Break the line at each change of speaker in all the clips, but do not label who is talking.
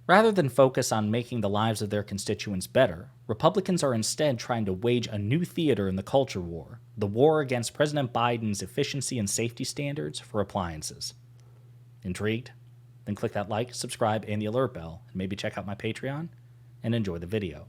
Rather than focus on making the lives of their constituents better, Republicans are instead trying to wage a new theater in the culture war, the war against President Biden's efficiency and safety standards for appliances. Intrigued? Then click that like, subscribe, and the alert bell, and maybe check out my Patreon, and enjoy the video.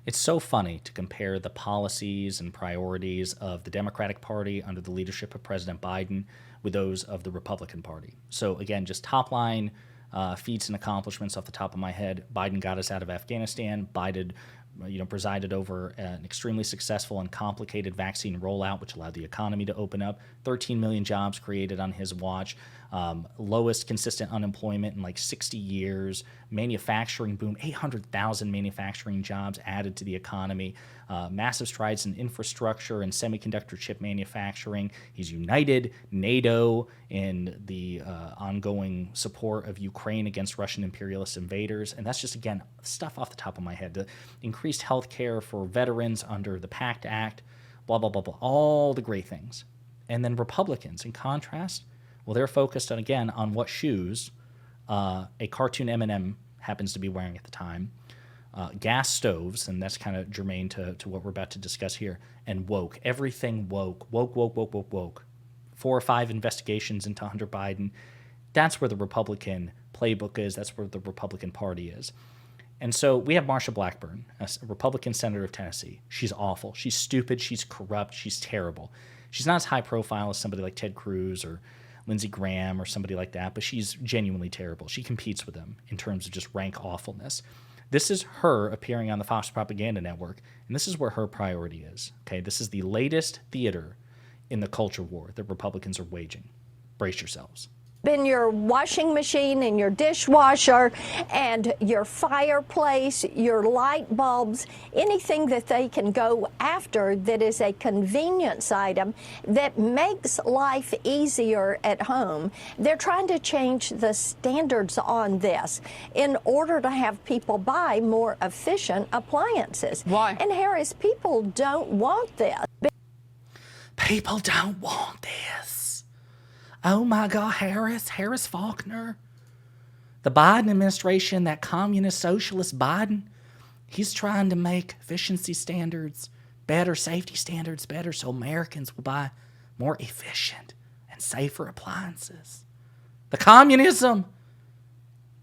It's so funny to compare the policies and priorities of the Democratic Party under the leadership of President Biden with those of the Republican Party. So again, just top line feats and accomplishments off the top of my head. Biden got us out of Afghanistan. Biden presided over an extremely successful and complicated vaccine rollout, which allowed the economy to open up. 13 million jobs created on his watch. Lowest consistent unemployment in like 60 years. Manufacturing boom, 800,000 manufacturing jobs added to the economy. Massive strides in infrastructure and semiconductor chip manufacturing. He's united NATO in the ongoing support of Ukraine against Russian imperialist invaders. And that's just, again, stuff off the top of my head. The increased health care for veterans under the PACT Act, blah, blah, blah, blah, all the great things. And then Republicans, in contrast, well, they're focused on, again, on what shoes a cartoon M&M happens to be wearing at the time, gas stoves, and that's kind of germane to what we're about to discuss here, and woke. Everything woke. Woke. 4 or 5 investigations into Hunter Biden. That's where the Republican playbook is. That's where the Republican Party is. And so we have Marsha Blackburn, a Republican senator of Tennessee. She's awful. She's stupid. She's corrupt. She's terrible. She's not as high profile as somebody like Ted Cruz or Lindsey Graham or somebody like that, but she's genuinely terrible. She competes with them in terms of just rank awfulness. This is her appearing on the Fox Propaganda Network, and this is where her priority is. Okay, this is the latest theater in the culture war that Republicans are waging. Brace yourselves.
In your washing machine and your dishwasher and your fireplace, your light bulbs, anything that they can go after that is a convenience item that makes life easier at home. They're trying to change the standards on this in order to have people buy more efficient appliances.
Why?
And Harris, people don't want this.
People don't want this. Oh my God, Harris Faulkner. The Biden administration, that communist socialist Biden, he's trying to make efficiency standards better, safety standards better, so Americans will buy more efficient and safer appliances. The communism.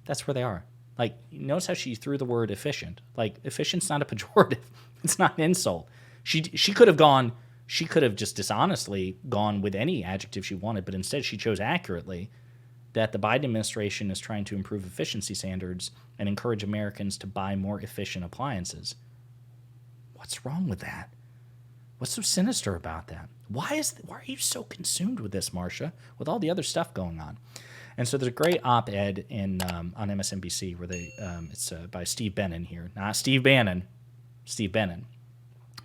That's where they are. Like, notice how she threw the word efficient. Like, efficient's not a pejorative. It's not an insult. She could have gone... She could have just dishonestly gone with any adjective she wanted, but instead she chose accurately that the Biden administration is trying to improve efficiency standards and encourage Americans to buy more efficient appliances. What's wrong with that? What's so sinister about that? Why are you so consumed with this, Marsha, with all the other stuff going on? And so there's a great op-ed on MSNBC where it's by Steve Bannon here. Not Steve Bannon, Steve Bannon.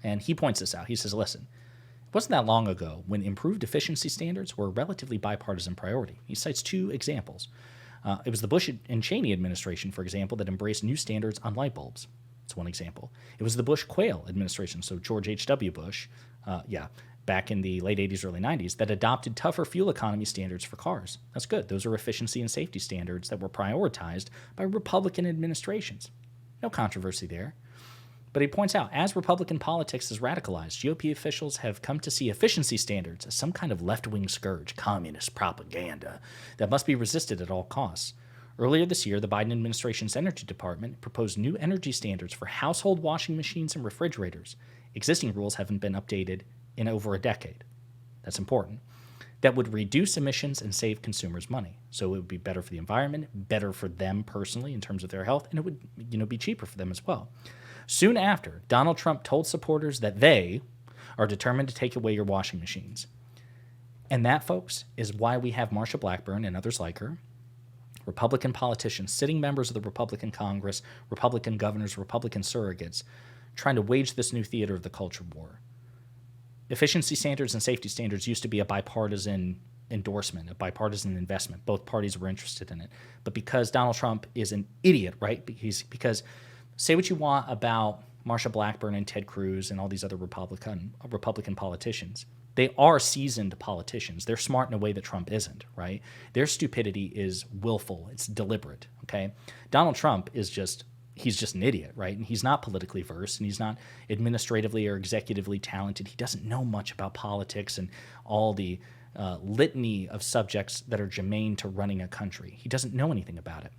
And he points this out. He says, listen, it wasn't that long ago when improved efficiency standards were a relatively bipartisan priority. He cites 2 examples. It was the Bush and Cheney administration, for example, that embraced new standards on light bulbs. That's one example. It was the Bush-Quayle administration, so George H.W. Bush, back in the late 80s, early 90s, that adopted tougher fuel economy standards for cars. That's good. Those are efficiency and safety standards that were prioritized by Republican administrations. No controversy there. But he points out, as Republican politics has radicalized, GOP officials have come to see efficiency standards as some kind of left-wing scourge, communist propaganda, that must be resisted at all costs. Earlier this year, the Biden administration's Energy Department proposed new energy standards for household washing machines and refrigerators. Existing rules haven't been updated in over a decade. That's important. That would reduce emissions and save consumers money. So it would be better for the environment, better for them personally in terms of their health, and it would be cheaper for them as well. Soon after, Donald Trump told supporters that they are determined to take away your washing machines. And that, folks, is why we have Marsha Blackburn and others like her, Republican politicians, sitting members of the Republican Congress, Republican governors, Republican surrogates, trying to wage this new theater of the culture war. Efficiency standards and safety standards used to be a bipartisan endorsement, a bipartisan investment. Both parties were interested in it. But because Donald Trump is an idiot, right? Because say what you want about Marsha Blackburn and Ted Cruz and all these other Republican politicians. They are seasoned politicians. They're smart in a way that Trump isn't, right? Their stupidity is willful. It's deliberate, okay? Donald Trump is he's just an idiot, right? And he's not politically versed, and he's not administratively or executively talented. He doesn't know much about politics and all the litany of subjects that are germane to running a country. He doesn't know anything about it.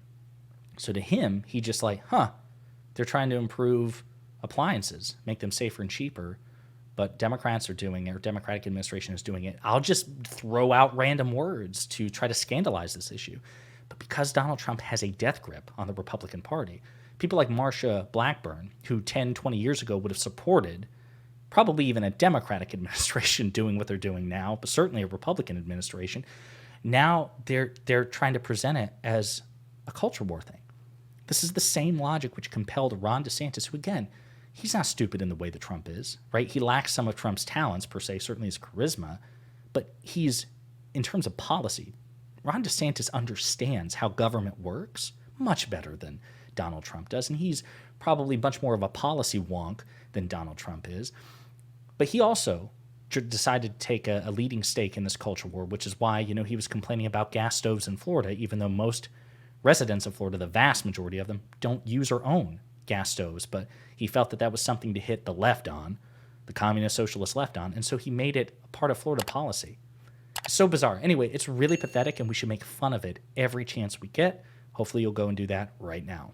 So to him, he just like, they're trying to improve appliances, make them safer and cheaper, but Democrats are doing it, or Democratic administration is doing it. I'll just throw out random words to try to scandalize this issue. But because Donald Trump has a death grip on the Republican Party, people like Marsha Blackburn, who 10, 20 years ago would have supported probably even a Democratic administration doing what they're doing now, but certainly a Republican administration, now they're trying to present it as a culture war thing. This is the same logic which compelled Ron DeSantis, who, again, he's not stupid in the way that Trump is, right? He lacks some of Trump's talents, per se, certainly his charisma, but he's, in terms of policy, Ron DeSantis understands how government works much better than Donald Trump does, and he's probably much more of a policy wonk than Donald Trump is. But he also decided to take a leading stake in this culture war, which is why, he was complaining about gas stoves in Florida, even though most residents of Florida, the vast majority of them, don't use or own gas stoves, but he felt that was something to hit the left on, the communist socialist left on, and so he made it a part of Florida policy. So bizarre. Anyway, it's really pathetic, and we should make fun of it every chance we get. Hopefully you'll go and do that right now.